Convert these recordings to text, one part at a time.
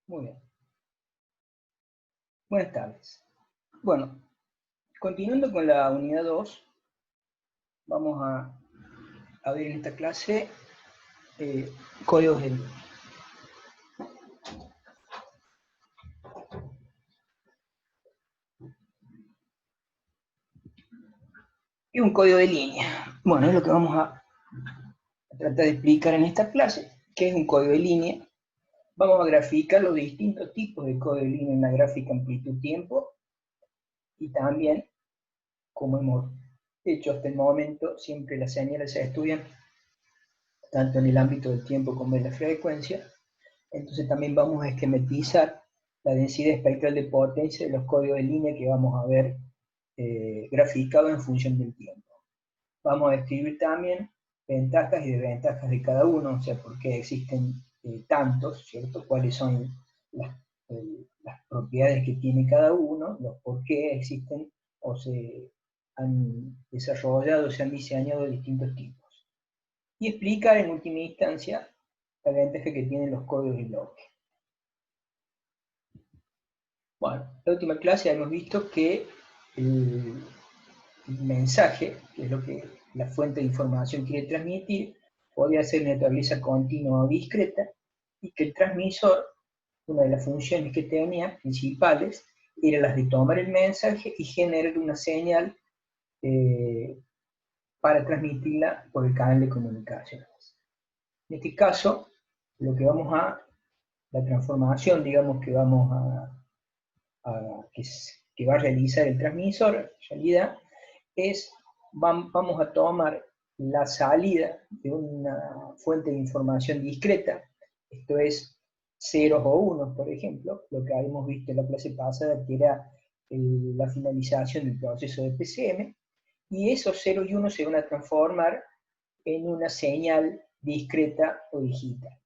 Muy bien. Buenas tardes. Bueno, continuando con la unidad 2, vamos a ver en esta clase códigos de línea. ¿Qué es un código de línea? Bueno, es lo que vamos a tratar de explicar en esta clase. ¿Qué es un código de línea? Vamos a graficar los distintos tipos de código de línea en la gráfica amplitud-tiempo y también, como hemos hecho hasta el momento, siempre las señales se estudian tanto en el ámbito del tiempo como en la frecuencia. Entonces también vamos a esquematizar la densidad espectral de potencia de los códigos de línea que vamos a ver graficados en función del tiempo. Vamos a describir también ventajas y desventajas de cada uno, o sea, por qué existen tantos, ¿cierto? Cuáles son las propiedades que tiene cada uno, los por qué existen o se han desarrollado, se han diseñado de distintos tipos. Y explicar en última instancia la ventaja que tienen los códigos de bloque. Bueno, en la última clase hemos visto que el mensaje, que es lo que la fuente de información quiere transmitir, podía ser naturaleza continua o discreta, y que el transmisor, una de las funciones que tenía principales, era las de tomar el mensaje y generar una señal para transmitirla por el canal de comunicaciones. En este caso, lo que la transformación, digamos, que que va a realizar el transmisor, en realidad, vamos a tomar la salida de una fuente de información discreta, esto es ceros o unos, por ejemplo, lo que habíamos visto en la clase pasada, que era la finalización del proceso de PCM, y esos ceros y unos se van a transformar en una señal discreta o digital.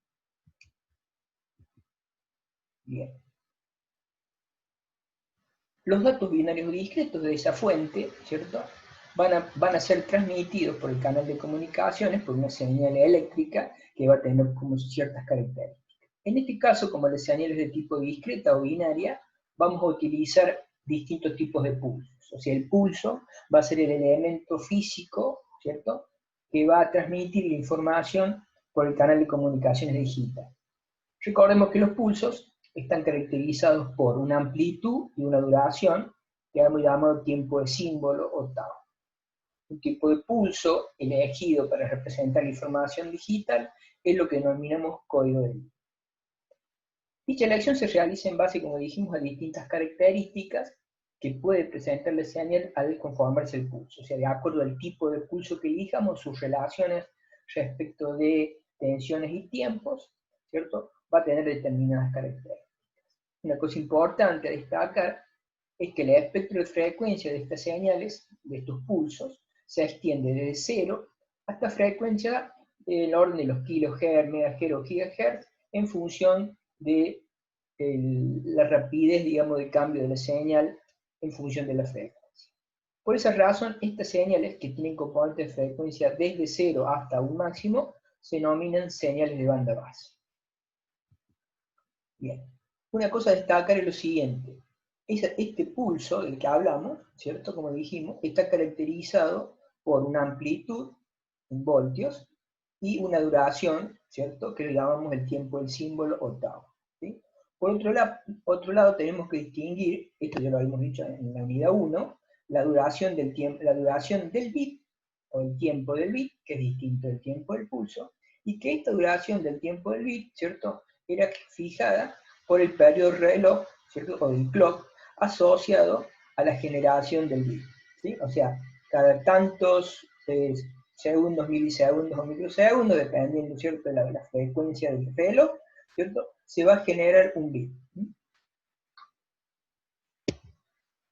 Bien. Los datos binarios discretos de esa fuente, ¿cierto?, van a ser transmitidos por el canal de comunicaciones por una señal eléctrica que va a tener como ciertas características. En este caso, como las señales de tipo discreta o binaria, vamos a utilizar distintos tipos de pulsos. O sea, el pulso va a ser el elemento físico, ¿cierto?, que va a transmitir la información por el canal de comunicaciones digital. Recordemos que los pulsos están caracterizados por una amplitud y una duración, que hemos llamado tiempo de símbolo o tau. Un tipo de pulso elegido para representar la información digital es lo que denominamos código de línea. Dicha elección se realiza en base, como dijimos, a distintas características que puede presentar la señal al conformarse el pulso. O sea, de acuerdo al tipo de pulso que elijamos, sus relaciones respecto de tensiones y tiempos, ¿cierto?, va a tener determinadas características. Una cosa importante a destacar es que el espectro de frecuencia de estas señales, de estos pulsos, se extiende desde 0 hasta frecuencia del orden de los kilohertz, megahertz o gigahertz, en función de la rapidez, digamos, de cambio de la señal en función de la frecuencia. Por esa razón, estas señales que tienen componentes de frecuencia desde 0 hasta un máximo, se denominan señales de banda base. Bien, una cosa a destacar es lo siguiente. Este pulso del que hablamos, ¿cierto?, como dijimos, está caracterizado por una amplitud en voltios y una duración, ¿cierto?, que le llamamos el tiempo del símbolo o tau. ¿Sí? Por otro lado, tenemos que distinguir, esto ya lo habíamos dicho en la unidad 1, la duración del bit, o el tiempo del bit, que es distinto del tiempo del pulso, y que esta duración del tiempo del bit, ¿cierto?, era fijada por el periodo reloj, ¿cierto?, o del clock, asociado a la generación del bit. ¿Sí? O sea, cada tantos segundos, milisegundos o microsegundos, dependiendo, ¿cierto?, de la frecuencia del reloj, ¿cierto?, se va a generar un bit.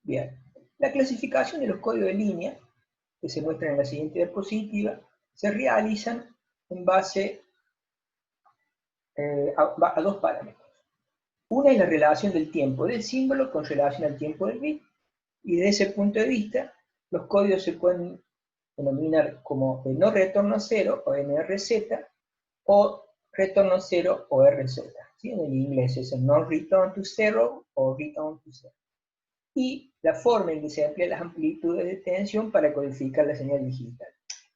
Bien, la clasificación de los códigos de línea, que se muestran en la siguiente diapositiva, se realizan en base a dos parámetros. Una es la relación del tiempo del símbolo con relación al tiempo del bit, y desde ese punto de vista, los códigos se pueden denominar como no retorno a cero, o NRZ, o retorno a cero, o RZ. ¿sí? En el inglés es el no return to zero o return to zero. Y la forma en que se emplean las amplitudes de tensión para codificar la señal digital.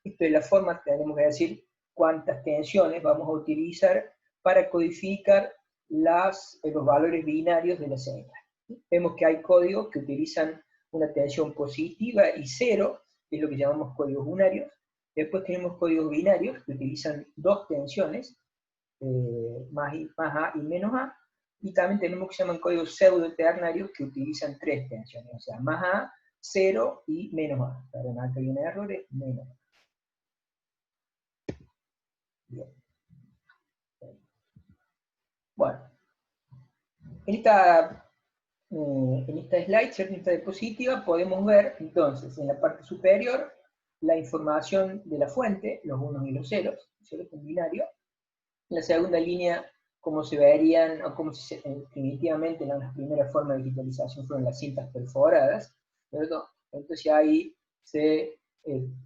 Esto es la forma que tenemos que decir cuántas tensiones vamos a utilizar para codificar los valores binarios de la señal. Vemos que hay códigos que utilizan una tensión positiva y cero, que es lo que llamamos códigos unarios. Después tenemos códigos binarios que utilizan dos tensiones, más A y menos A. Y también tenemos que se llaman códigos pseudo-ternarios que utilizan tres tensiones, o sea, más A, 0 y menos A. Perdón, acá viene errores, menos A. Bien. Bueno, en esta slide, ¿cierto? En esta diapositiva, podemos ver entonces en la parte superior la información de la fuente, los unos y los ceros, ¿cierto? En binario. En la segunda línea, como se verían, o como primitivamente en las primeras formas de digitalización fueron las cintas perforadas, ¿cierto? Entonces ahí se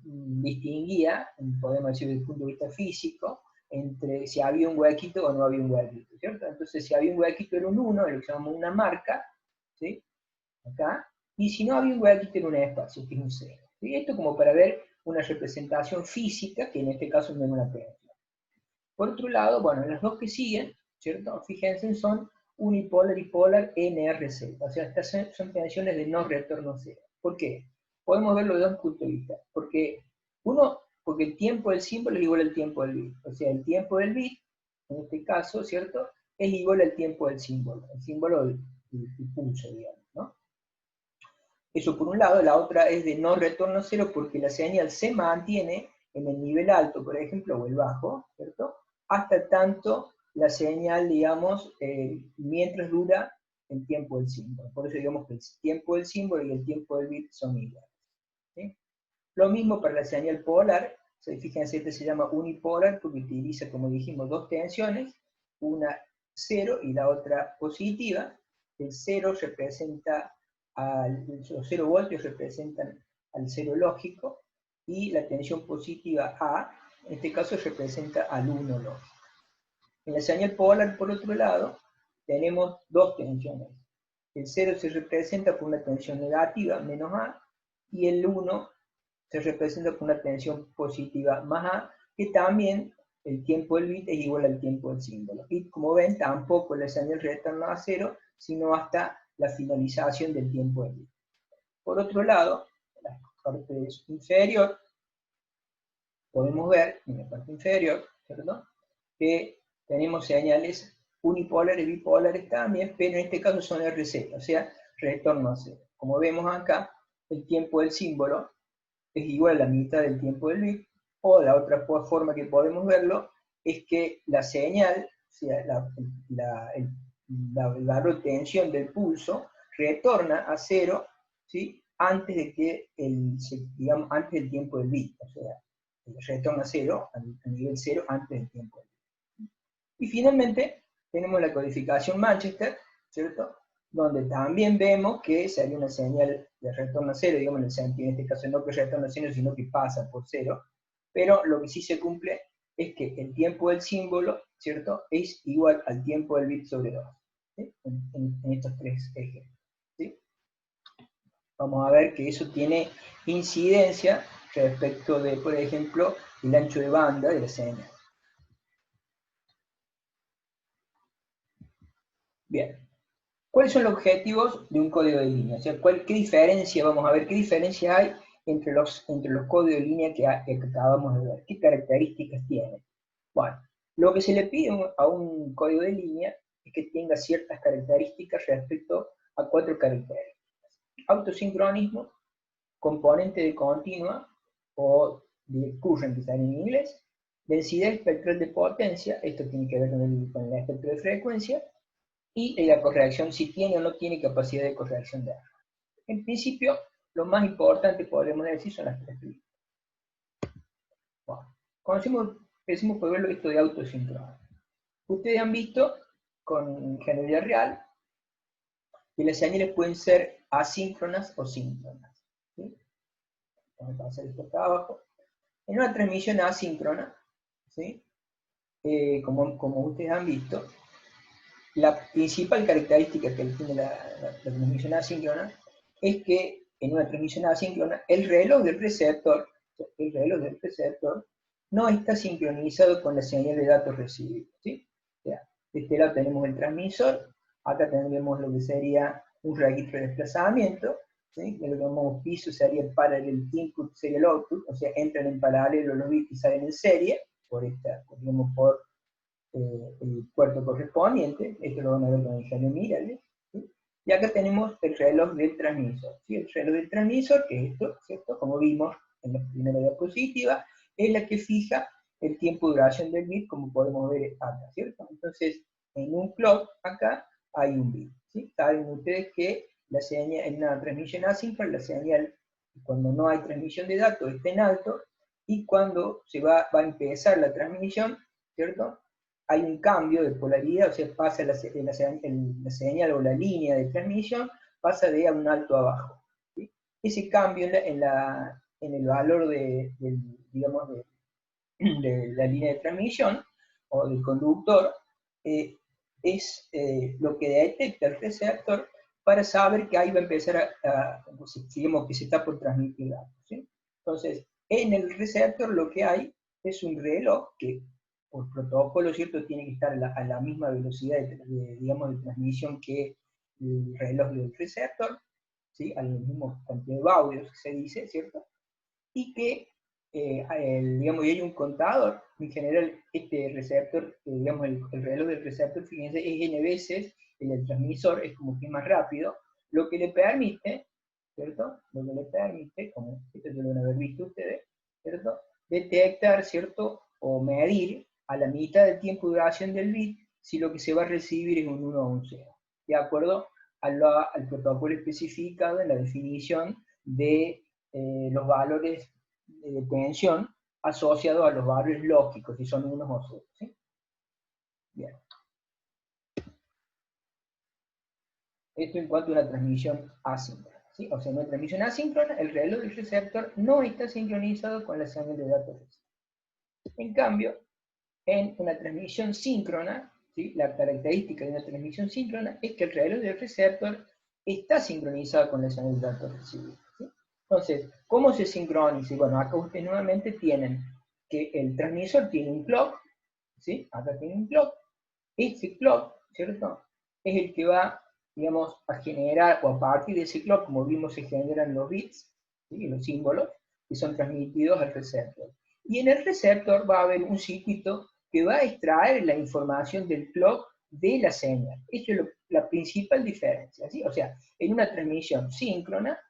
distinguía, podemos decir desde el punto de vista físico, entre si había un huequito o no había un huequito, ¿cierto? Entonces si había un huequito era un 1, lo que llamamos una marca, ¿sí? Acá, y si no había un huequito era un espacio, que es un 0. ¿Sí? Esto como para ver una representación física, que en este caso no es una tensión. Por otro lado, bueno, las dos que siguen, ¿cierto? Fíjense, son unipolar y polar NRZ, o sea, estas son tensiones de no retorno cero. ¿Por qué? Podemos verlo de dos puntos de vista. Porque el tiempo del símbolo es igual al tiempo del bit. O sea, el tiempo del bit, en este caso, ¿cierto? Es igual al tiempo del símbolo. El símbolo del pulso, digamos, ¿no? Eso por un lado. La otra es de no retorno cero porque la señal se mantiene en el nivel alto, por ejemplo, o el bajo, ¿cierto? Hasta tanto la señal, digamos, mientras dura el tiempo del símbolo. Por eso digamos que el tiempo del símbolo y el tiempo del bit son iguales. ¿Sí? Lo mismo para la señal polar. Fíjense, este se llama unipolar porque utiliza, como dijimos, dos tensiones, una cero y la otra positiva. El cero representa, los 0 voltios representan al cero lógico, y la tensión positiva A, en este caso representa al 1 lógico. En la señal polar, por otro lado, tenemos dos tensiones. El 0 se representa por una tensión negativa, menos A, y el 1 se representa por una tensión positiva, más A, que también el tiempo del bit es igual al tiempo del símbolo. Y como ven, tampoco la señal retorna a 0, sino hasta la finalización del tiempo del bit. Por otro lado, en la parte inferior, podemos ver, en la parte inferior, ¿cierto?, que tenemos señales unipolares y bipolares también, pero en este caso son RZ, o sea, retorno a 0. Como vemos acá, el tiempo del símbolo es igual a la mitad del tiempo del bit, o la otra forma que podemos verlo es que la señal, o sea, el valor de tensión del pulso, retorna a 0, ¿sí?, antes de que digamos, antes del tiempo del bit, o sea, retorna a 0, a nivel 0, antes del tiempo del bit. Y finalmente, tenemos la codificación Manchester, ¿cierto?, donde también vemos que sería una señal de retorno a 0, digamos, en el sentido, en este caso no que retorna a 0, sino que pasa por 0, pero lo que sí se cumple es que el tiempo del símbolo, ¿cierto?, es igual al tiempo del bit sobre 2, ¿sí?, en estos tres ejemplos, ¿sí? Vamos a ver que eso tiene incidencia respecto de, por ejemplo, el ancho de banda de la señal. Bien. ¿Cuáles son los objetivos de un código de línea? O sea, ¿qué diferencia, vamos a ver, qué diferencia hay entre los códigos de línea que acabamos de ver? ¿Qué características tienen? Bueno, lo que se le pide a un código de línea es que tenga ciertas características respecto a 4 características. Autosincronismo, componente de continua, o de current, que está en inglés, densidad espectral de potencia, esto tiene que ver con el espectro de frecuencia, y la corrección, si tiene o no tiene capacidad de corrección de error. En principio, lo más importante, podemos decir, son las tres primeras. Bueno, empecemos por ver esto de autosincronismo. Ustedes han visto con ingeniería real que las señales pueden ser asíncronas o síncronas, ¿sí? Vamos a pasar esto acá abajo. En una transmisión asíncrona, ¿sí?, como ustedes han visto, la principal característica que tiene la transmisión asíncrona es que en una transmisión asíncrona el reloj del receptor no está sincronizado con la señal de datos recibida, ¿sí? O sea, de este lado tenemos el transmisor, acá tendremos lo que sería un registro de desplazamiento, ¿sí? Lo que llamamos piso sería el parallel input, serial output, o sea, entran en paralelo los bits y salen en serie, por el puerto correspondiente, esto lo van a ver con el Jaime Miralles, ¿sí? Y acá tenemos el reloj del transmisor, ¿sí? El reloj del transmisor, que es esto, ¿cierto? Como vimos en la primera diapositiva, es la que fija el tiempo de duración del bit, como podemos ver acá, ¿cierto? Entonces, en un clock, acá, hay un bit, ¿sí? Saben ustedes que la señal, en una transmisión asíncrona, la señal, cuando no hay transmisión de datos, está en alto, y cuando se va a empezar la transmisión, ¿cierto? Hay un cambio de polaridad, o sea, pasa la señal o la línea de transmisión, pasa de a un alto a bajo, ¿sí? Ese cambio en el valor digamos, de la línea de transmisión, o del conductor, es lo que detecta el receptor para saber que ahí va a empezar digamos que se está por transmitir datos, ¿sí? Entonces, en el receptor lo que hay es un reloj que, por protocolo, ¿cierto?, tiene que estar a la misma velocidad digamos, de transmisión que el reloj del receptor, ¿sí?, a la misma cantidad de baudios, se dice, ¿cierto? Y que, digamos, y hay un contador. En general, este receptor, digamos, el reloj del receptor, fíjense, es n veces el del transmisor, es como que es más rápido, lo que le permite, ¿cierto? Lo que le permite, como esto ya lo van a haber visto ustedes, ¿cierto?, detectar, ¿cierto?, o medir a la mitad del tiempo de duración del bit si lo que se va a recibir es un 1 o un 0, de acuerdo al protocolo especificado en la definición de los valores de tensión asociados a los valores lógicos, si son unos o ceros, ¿sí? Bien. Esto en cuanto a una transmisión asíncrona, ¿sí? O sea, en una transmisión asíncrona, el reloj del receptor no está sincronizado con la señal de datos recibida. En cambio, en una transmisión síncrona, ¿sí?, la característica de una transmisión síncrona es que el reloj del receptor está sincronizado con la señal de datos recibida, ¿sí? Entonces, ¿cómo se sincroniza? Bueno, acá ustedes nuevamente tienen que el transmisor tiene un clock, ¿sí? Acá tiene un clock. Ese clock, ¿cierto?, es el que va, digamos, a generar, o a partir de ese clock, como vimos, se generan los bits, ¿sí?, los símbolos, que son transmitidos al receptor. Y en el receptor va a haber un circuito que va a extraer la información del clock de la señal. Eso es la principal diferencia, ¿sí? O sea, en una transmisión síncrona,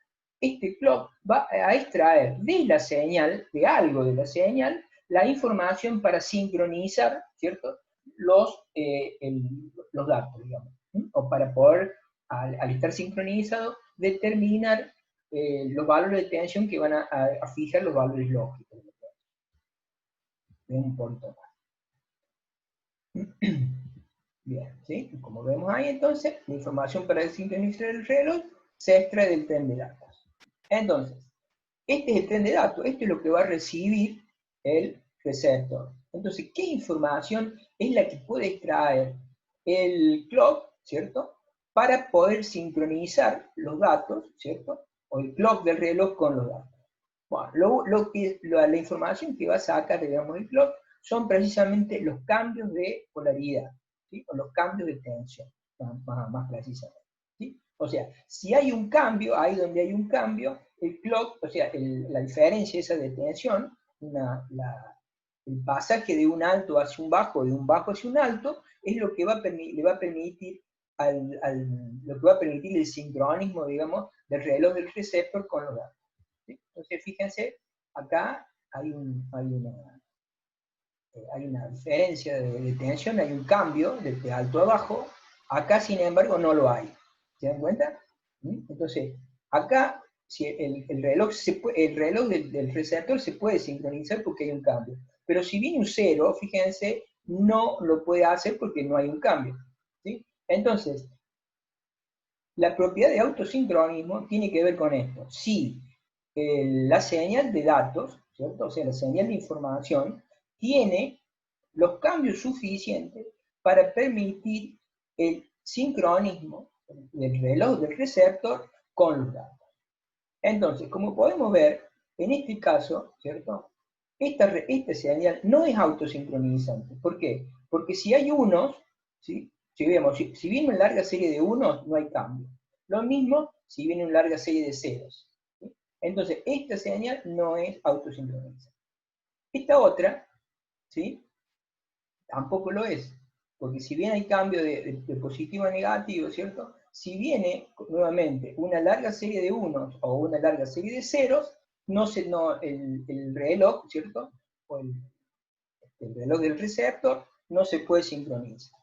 este clock va a extraer de la señal, de algo de la señal, la información para sincronizar, ¿cierto?, los datos, digamos, ¿sí?, o para poder, al estar sincronizado, determinar los valores de tensión que van a fijar los valores lógicos. Un punto más. Bien, ¿sí? Como vemos ahí, entonces, la información para sincronizar el reloj se extrae del tren de datos. Entonces, este es el tren de datos, esto es lo que va a recibir el receptor. Entonces, ¿qué información es la que puede extraer el clock, ¿cierto?, para poder sincronizar los datos, ¿cierto?, o el clock del reloj con los datos? Bueno, la información que va a sacar, digamos, el clock son precisamente los cambios de polaridad, ¿sí?, o los cambios de tensión, más precisamente, ¿sí? O sea, si hay un cambio, ahí donde hay un cambio, el clock, o sea, la diferencia esa de tensión, el pasaje de un alto hacia un bajo, de un bajo hacia un alto, es lo que le va a permitir lo que va a permitir el sincronismo, digamos, del reloj del receptor con los datos, ¿sí? Entonces, fíjense, acá hay una diferencia de tensión, hay un cambio de alto a bajo. Acá, sin embargo, no lo hay. ¿Se dan cuenta? Entonces, acá, si el reloj del receptor se puede sincronizar porque hay un cambio. Pero si viene un 0, fíjense, no lo puede hacer porque no hay un cambio, ¿sí? Entonces, la propiedad de autosincronismo tiene que ver con esto. Si la señal de datos, ¿cierto?, o sea, la señal de información, tiene los cambios suficientes para permitir el sincronismo del reloj del receptor con los datos. Entonces, como podemos ver, en este caso, ¿cierto? Esta señal no es autosincronizante. ¿Por qué? Porque si hay unos, ¿sí? Si viene una larga serie de unos, no hay cambio. Lo mismo si viene una larga serie de ceros. ¿Sí? Entonces, esta señal no es autosincronizante. Esta otra, ¿sí? Tampoco lo es. Porque si bien hay cambio de positivo a negativo, ¿cierto? Si viene nuevamente una larga serie de unos o una larga serie de ceros, el reloj, ¿cierto? O el reloj del receptor no se puede sincronizar.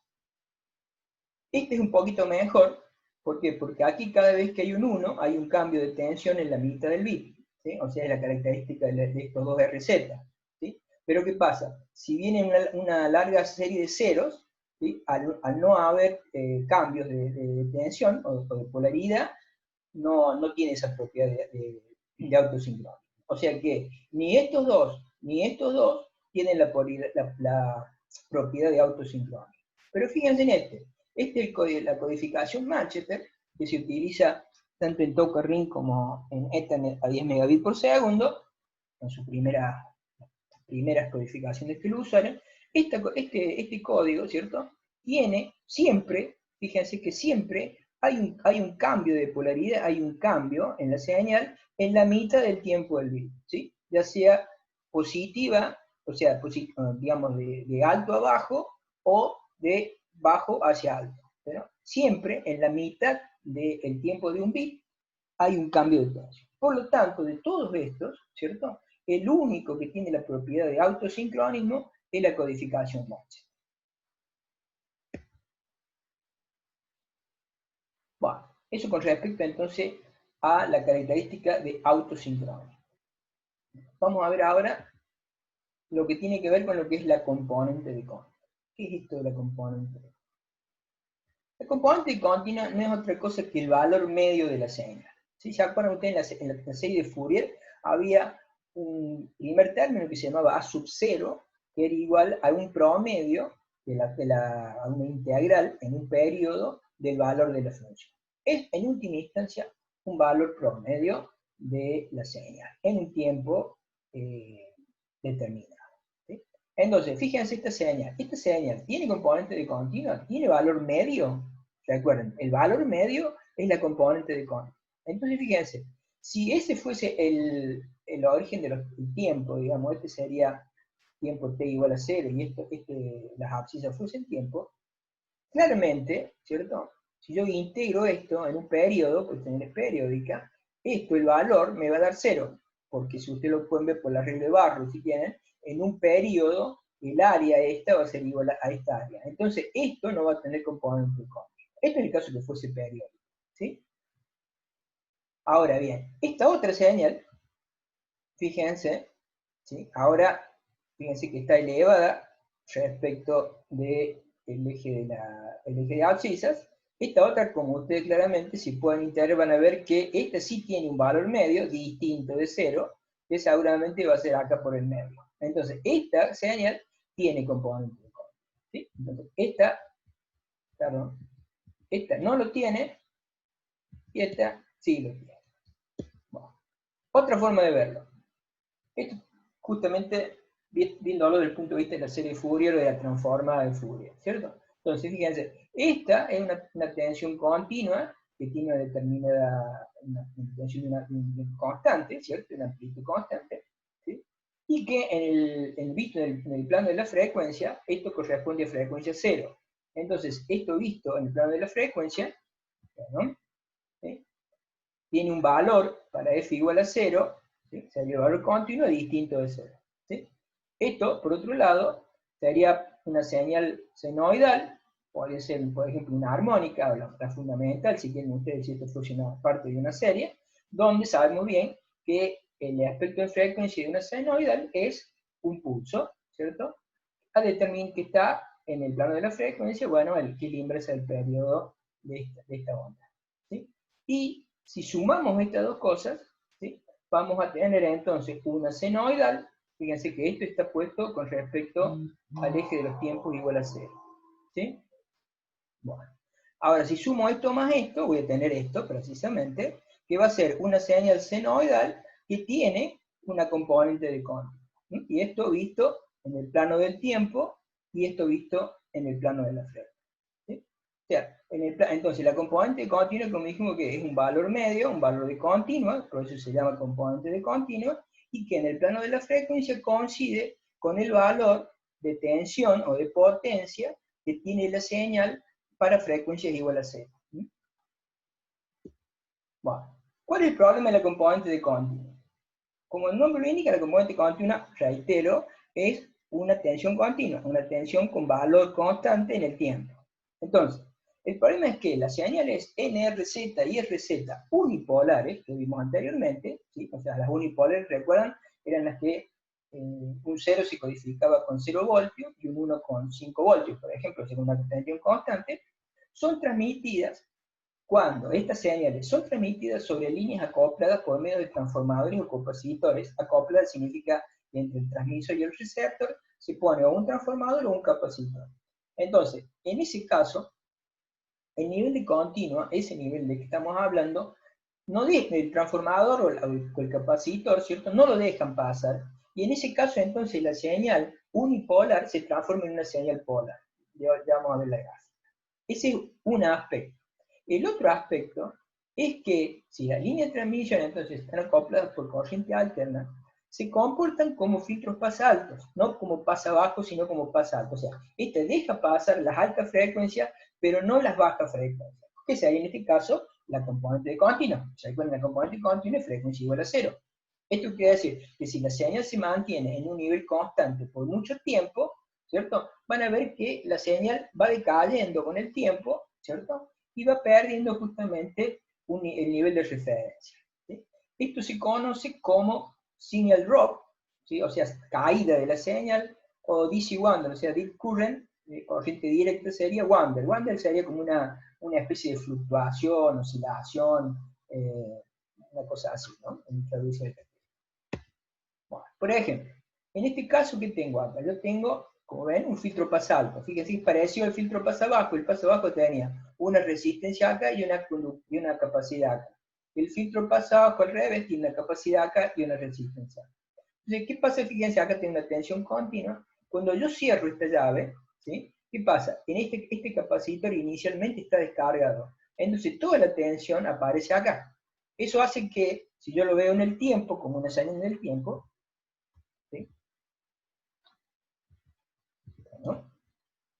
Este es un poquito mejor, ¿por qué? Porque aquí cada vez que hay un 1, hay un cambio de tensión en la mitad del bit, ¿sí? O sea, es la característica de estos dos RZ, ¿sí? Pero ¿qué pasa? Si viene una larga serie de ceros, ¿sí? Al no haber cambios de tensión o de polaridad, no tiene esa propiedad de autosincronismo. O sea que ni estos dos tienen la propiedad de autosincronismo. Pero fíjense en este es la codificación Manchester, que se utiliza tanto en Toca Ring como en Ethernet a 10 megabits por segundo, en sus primeras codificaciones que lo usaron. Este código, ¿cierto? Tiene siempre, fíjense que siempre hay un cambio de polaridad, hay un cambio en la señal en la mitad del tiempo del bit, ¿sí? Ya sea positiva, o sea, digamos de alto a bajo, o de bajo hacia alto. ¿No? Siempre en la mitad del tiempo de un bit hay un cambio de tensión. Por lo tanto, de todos estos, ¿cierto? El único que tiene la propiedad de autosincronismo es la codificación Manchester. Bueno, eso con respecto entonces a la característica de autosincronismo. Vamos a ver ahora lo que tiene que ver con lo que es la componente de continua. ¿Qué es esto de la componente de continua? La componente de continua no es otra cosa que el valor medio de la señal. ¿Sí? ¿Se acuerdan ustedes en la serie de Fourier? Había un primer término que se llamaba A sub 0, que era igual a un promedio, a una integral en un periodo del valor de la función. Es, en última instancia, un valor promedio de la señal, en un tiempo determinado. ¿Sí? Entonces, fíjense esta señal tiene componente de continua, tiene valor medio. Recuerden, el valor medio es la componente de continua. Entonces, fíjense, si ese fuese el origen del tiempo, digamos, este sería tiempo t igual a 0 y las abscisas fuesen tiempo, claramente, ¿cierto? Si yo integro esto en un periodo, pues tener periódica, el valor me va a dar 0, porque si ustedes lo pueden ver por la regla de Barrow, si tienen, en un periodo el área esta va a ser igual a esta área. Entonces, esto no va a tener componente de continua. Esto es el caso que fuese periódico, ¿sí? Ahora bien, esta otra señal, fíjense, ¿sí? Ahora, fíjense que está elevada respecto del eje de abscisas. Esta otra, como ustedes claramente, si pueden integrar, van a ver que esta sí tiene un valor medio distinto de 0, que seguramente va a ser acá por el medio. Entonces, esta señal tiene componente de continua, ¿sí? Entonces, esta no lo tiene, y esta sí lo tiene. Bueno, otra forma de verlo. Esto justamente viéndolo desde el punto de vista de la serie Fourier o de la transformada de Fourier, ¿cierto? Entonces, fíjense, esta es una tensión continua que tiene una determinada tensión constante, ¿cierto? Una amplitud constante, ¿sí? Y que visto en el plano de la frecuencia, esto corresponde a frecuencia 0. Entonces, esto visto en el plano de la frecuencia, ¿no? ¿Sí? Tiene un valor para f igual a 0, ¿sí? Sería el valor continuo distinto de 0. ¿Sí? Esto, por otro lado, sería una señal senoidal, podría ser, por ejemplo, una armónica, o la fundamental, si quieren ustedes, si esto fuese una parte de una serie, donde sabemos bien que el aspecto de frecuencia de una senoidal es un pulso, ¿cierto? A determinar que está en el plano de la frecuencia, bueno, que es la inversa del periodo de esta onda. ¿Sí? Y si sumamos estas dos cosas, ¿sí? Vamos a tener entonces una senoidal. Fíjense que esto está puesto con respecto al eje de los tiempos igual a 0. ¿Sí? Bueno. Ahora, si sumo esto más esto, voy a tener esto, precisamente, que va a ser una señal senoidal que tiene una componente de continuo. Y esto visto en el plano del tiempo, y esto visto en el plano de la frecuencia. ¿Sí? O sea, entonces la componente de continuo, como dijimos, que es un valor medio, un valor de continua, por eso se llama componente de continua, y que en el plano de la frecuencia coincide con el valor de tensión o de potencia que tiene la señal para frecuencias igual a 0. Bueno, ¿cuál es el problema de la componente de continua? Como el nombre lo indica, la componente continua, reitero, es una tensión continua, una tensión con valor constante en el tiempo. Entonces, el problema es que las señales NRZ y RZ unipolares, que vimos anteriormente, ¿sí? O sea, las unipolares, recuerdan, eran las que un 0 se codificaba con 0 voltios y un 1 con 5 voltios, por ejemplo, según una tensión constante, son transmitidas cuando estas señales son transmitidas sobre líneas acopladas por medio de transformadores o capacitores. Acoplada significa que entre el transmisor y el receptor se pone o un transformador o un capacitor. Entonces, en ese caso, el nivel de continua, ese nivel de que estamos hablando, no deja el transformador o el capacitor, ¿cierto? No lo dejan pasar. Y en ese caso, entonces, la señal unipolar se transforma en una señal polar. Ya vamos a ver la gráfica. Ese es un aspecto. El otro aspecto es que si las líneas de transmisión entonces están acopladas por corriente alterna, se comportan como filtros pasaltos, no como pasabajos, sino como pasaltos. O sea, este deja pasar las altas frecuencias, pero no las bajas frecuencias. Que sería en este caso la componente de continua. O sea, con la componente de continua es frecuencia igual a 0. Esto quiere decir que si la señal se mantiene en un nivel constante por mucho tiempo, ¿cierto? Van a ver que la señal va decayendo con el tiempo, ¿cierto? Y va perdiendo justamente el nivel de referencia. ¿Sí? Esto se conoce como signal drop, ¿sí? O sea, caída de la señal, o DC wander, o sea, deep current, corriente directa sería wander. Wander sería como una especie de fluctuación, oscilación, una cosa así, ¿no? En traducción. Bueno, por ejemplo, en este caso, ¿qué tengo acá? Yo tengo, como ven, un filtro pasalto. Fíjense, pareció el filtro pasabajo. El pasabajo tenía una resistencia acá y una capacidad acá. El filtro pasabajo al revés tiene una capacidad acá y una resistencia. Entonces, ¿qué pasa? Fíjense, acá tengo una tensión continua. Cuando yo cierro esta llave, ¿sí? ¿Qué pasa? En este capacitor inicialmente está descargado. Entonces, toda la tensión aparece acá. Eso hace que, si yo lo veo en el tiempo, como una señal del tiempo, ¿sí? Bueno,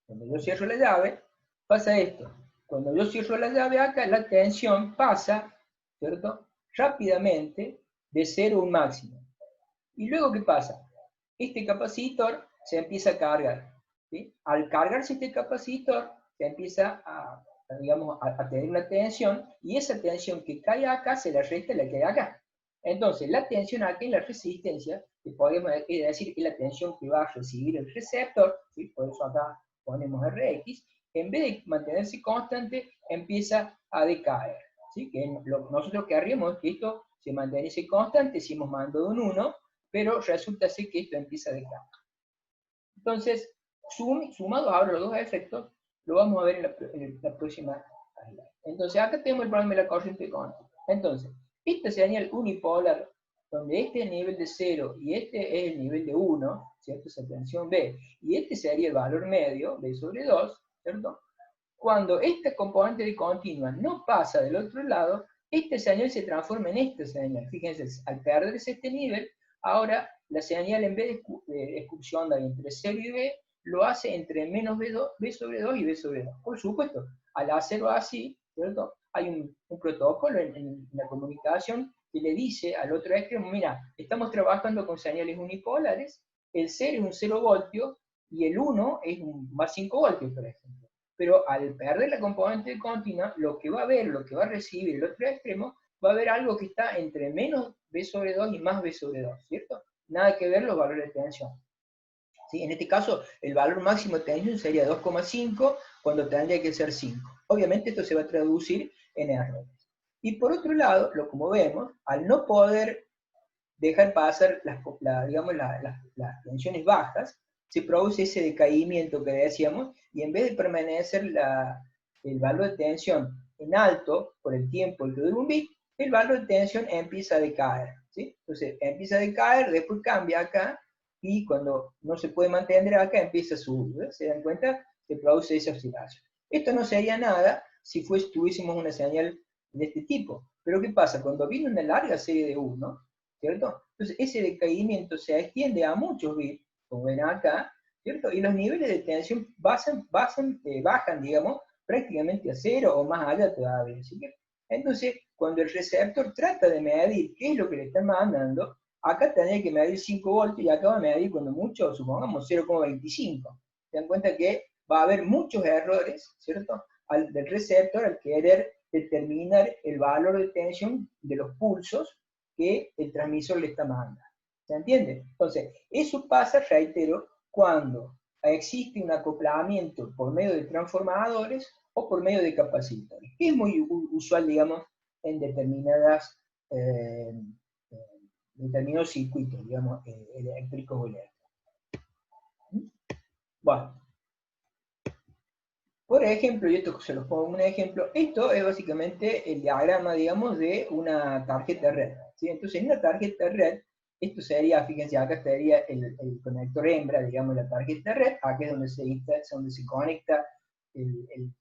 cuando yo cierro la llave, pasa esto. Cuando yo cierro la llave acá, la tensión pasa, ¿cierto? Rápidamente de 0 a un máximo. ¿Y luego qué pasa? Este capacitor se empieza a cargar. ¿Sí? Al cargarse este capacitor, se empieza digamos, a tener una tensión, y esa tensión que cae acá se la resta la que hay acá. Entonces, la tensión aquí es la resistencia, que podemos decir que es la tensión que va a recibir el receptor, ¿sí? Por eso acá ponemos Rx, en vez de mantenerse constante, empieza a decaer. ¿Sí? Que nosotros querríamos que esto se mantuviese constante, si hemos mandado un 1, pero resulta ser que esto empieza a decaer. Entonces, sumados ahora los dos efectos, lo vamos a ver en la próxima slide. Entonces, acá tenemos el problema de la corriente continua. Entonces, esta señal unipolar, donde este es el nivel de 0 y este es el nivel de 1, ¿cierto? Esa tensión B, y este sería el valor medio, B sobre 2, ¿cierto? Cuando esta componente de continua no pasa del otro lado, esta señal se transforma en esta señal. Fíjense, al perderse este nivel, ahora la señal en vez de excursión entre 0 y B, lo hace entre menos B sobre 2 y B sobre 2. Por supuesto, al hacerlo así, ¿cierto? Hay un protocolo en la comunicación que le dice al otro extremo, mira, estamos trabajando con señales unipolares, el 0 es un 0 voltio y el 1 es un más 5 voltios, por ejemplo. Pero al perder la componente continua, lo que va a ver, lo que va a recibir el otro extremo, va a ver algo que está entre menos B sobre 2 y más B sobre 2, ¿cierto? Nada que ver los valores de tensión. ¿Sí? En este caso, el valor máximo de tensión sería 2,5 cuando tendría que ser 5. Obviamente esto se va a traducir en errores. Y por otro lado, como vemos, al no poder dejar pasar las tensiones bajas, se produce ese decaimiento que decíamos, y en vez de permanecer el valor de tensión en alto por el tiempo que dura un bit, el valor de tensión empieza a decaer, ¿sí? Entonces empieza a decaer, después cambia acá, y cuando no se puede mantener acá, empieza a subir, ¿ves? ¿Se dan cuenta? Se produce esa oscilación. Esto no sería nada si tuviésemos una señal de este tipo. Pero ¿qué pasa? Cuando viene una larga serie de 1, ¿cierto? Entonces ese decaimiento se extiende a muchos bits, como ven acá, ¿cierto? Y los niveles de tensión bajan, digamos, prácticamente a cero o más allá todavía. ¿Sí? Entonces, cuando el receptor trata de medir qué es lo que le están mandando, acá tendría que medir 5 voltios y acá va a medir cuando mucho, supongamos 0,25. Se dan cuenta que va a haber muchos errores, ¿cierto? Del receptor al querer determinar el valor de tensión de los pulsos que el transmisor le está mandando. ¿Se entiende? Entonces, eso pasa, reitero, cuando existe un acoplamiento por medio de transformadores o por medio de capacitores, que es muy usual, digamos, en determinados circuitos, digamos, eléctricos o eléctricos. Bueno, por ejemplo, y esto se los pongo como un ejemplo, esto es básicamente el diagrama, digamos, de una tarjeta red, ¿sí? Entonces, en una tarjeta red, esto sería, fíjense, acá estaría el conector hembra, digamos, la tarjeta red, acá es donde se conecta el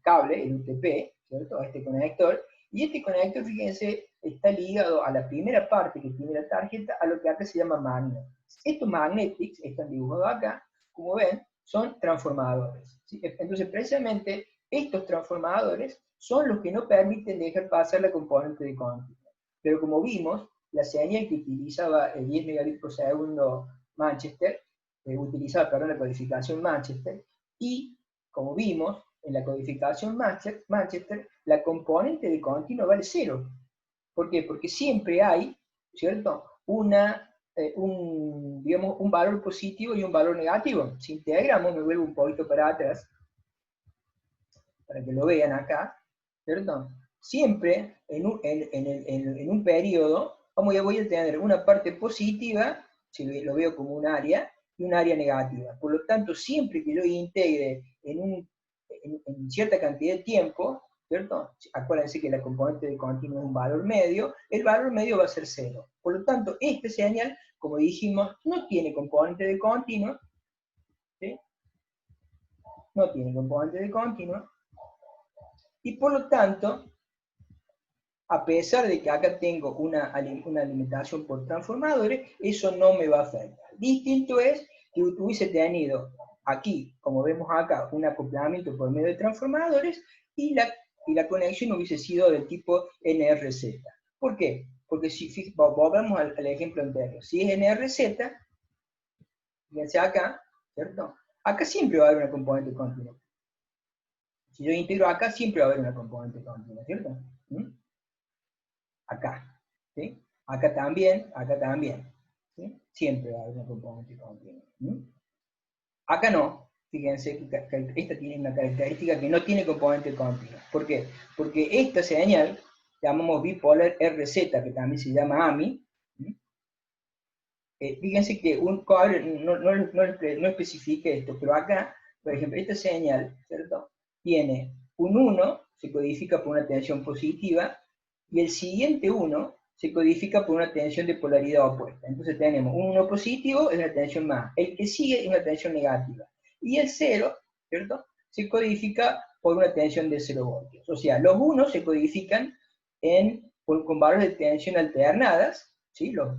cable, el UTP, ¿cierto? A este conector, y este conector, fíjense, está ligado a la primera parte que tiene la tarjeta, a lo que acá se llama magnet. Estos magnetics están dibujados acá, como ven, son transformadores, ¿sí? Entonces, precisamente, estos transformadores son los que no permiten dejar pasar la componente de continuo. Pero como vimos, la señal que utilizaba el 10 megabits por segundo Manchester, utilizaba, perdón, la codificación Manchester, y como vimos, en la codificación Manchester, la componente de continuo vale 0. ¿Por qué? Porque siempre hay, ¿cierto?, digamos, un valor positivo y un valor negativo. Si integramos, me vuelvo un poquito para atrás, para que lo vean acá, ¿cierto? Siempre en un periodo, voy a tener una parte positiva, si lo veo como un área, y un área negativa. Por lo tanto, siempre que yo integre en cierta cantidad de tiempo, ¿cierto? Acuérdense que la componente de continuo es un valor medio, el valor medio va a ser 0. Por lo tanto, esta señal, como dijimos, no tiene componente de continuo, ¿sí? No tiene componente de continuo, y por lo tanto, a pesar de que acá tengo una alimentación por transformadores, eso no me va a afectar. Distinto es que hubiese tenido aquí, como vemos acá, un acoplamiento por medio de transformadores y la conexión hubiese sido del tipo NRZ. ¿Por qué? Porque si volvemos al ejemplo anterior, si es NRZ, fíjense acá, ¿cierto? Acá siempre va a haber una componente continua. Si yo integro acá, siempre va a haber una componente continua, ¿cierto? Acá, ¿sí? Acá también, ¿sí? Siempre va a haber una componente continua. Acá no, fíjense que esta tiene una característica que no tiene componente continua. ¿Por qué? Porque esta señal, llamamos bipolar RZ, que también se llama AMI, fíjense que un cuadro no especifica esto, pero acá, por ejemplo, esta señal, ¿cierto? Tiene un 1, se codifica por una tensión positiva, y el siguiente 1 se codifica por una tensión de polaridad opuesta. Entonces tenemos un 1 positivo, es una tensión más. El que sigue es una tensión negativa. Y el 0, ¿cierto?, se codifica por una tensión de 0 voltios. O sea, los 1 se codifican con valores de tensión alternadas, ¿sí? Los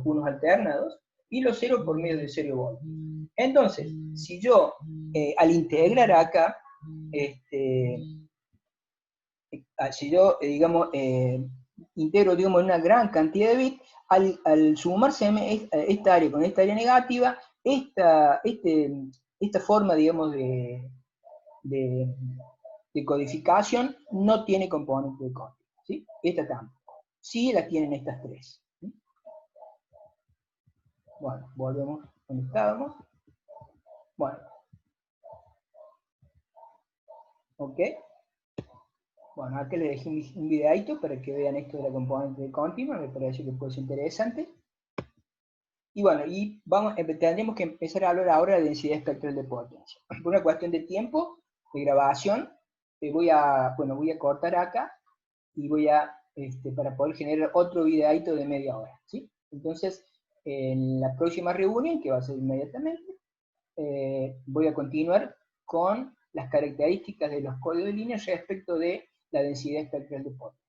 unos alternados, y los 0 por medio de 0 voltios. Entonces, si yo, al integrar acá, si yo, digamos, integro, digamos, una gran cantidad de bits, al sumarse esta área con esta área negativa, esta forma, digamos, de codificación no tiene componente de código, ¿sí? Esta tampoco. Sí la tienen estas tres. ¿Sí? Bueno, volvemos donde estábamos. Bueno. ¿Ok? Bueno, acá les dejé un videito para que vean esto de la componente de continua, me parece que puede ser interesante. Y bueno, tendremos que empezar a hablar ahora de densidad espectral de potencia. Por una cuestión de tiempo, de grabación, voy a cortar acá y voy a, para poder generar otro videito de media hora, ¿sí? Entonces, en la próxima reunión, que va a ser inmediatamente, voy a continuar con las características de los códigos de línea respecto de la densidad espectral de Portland.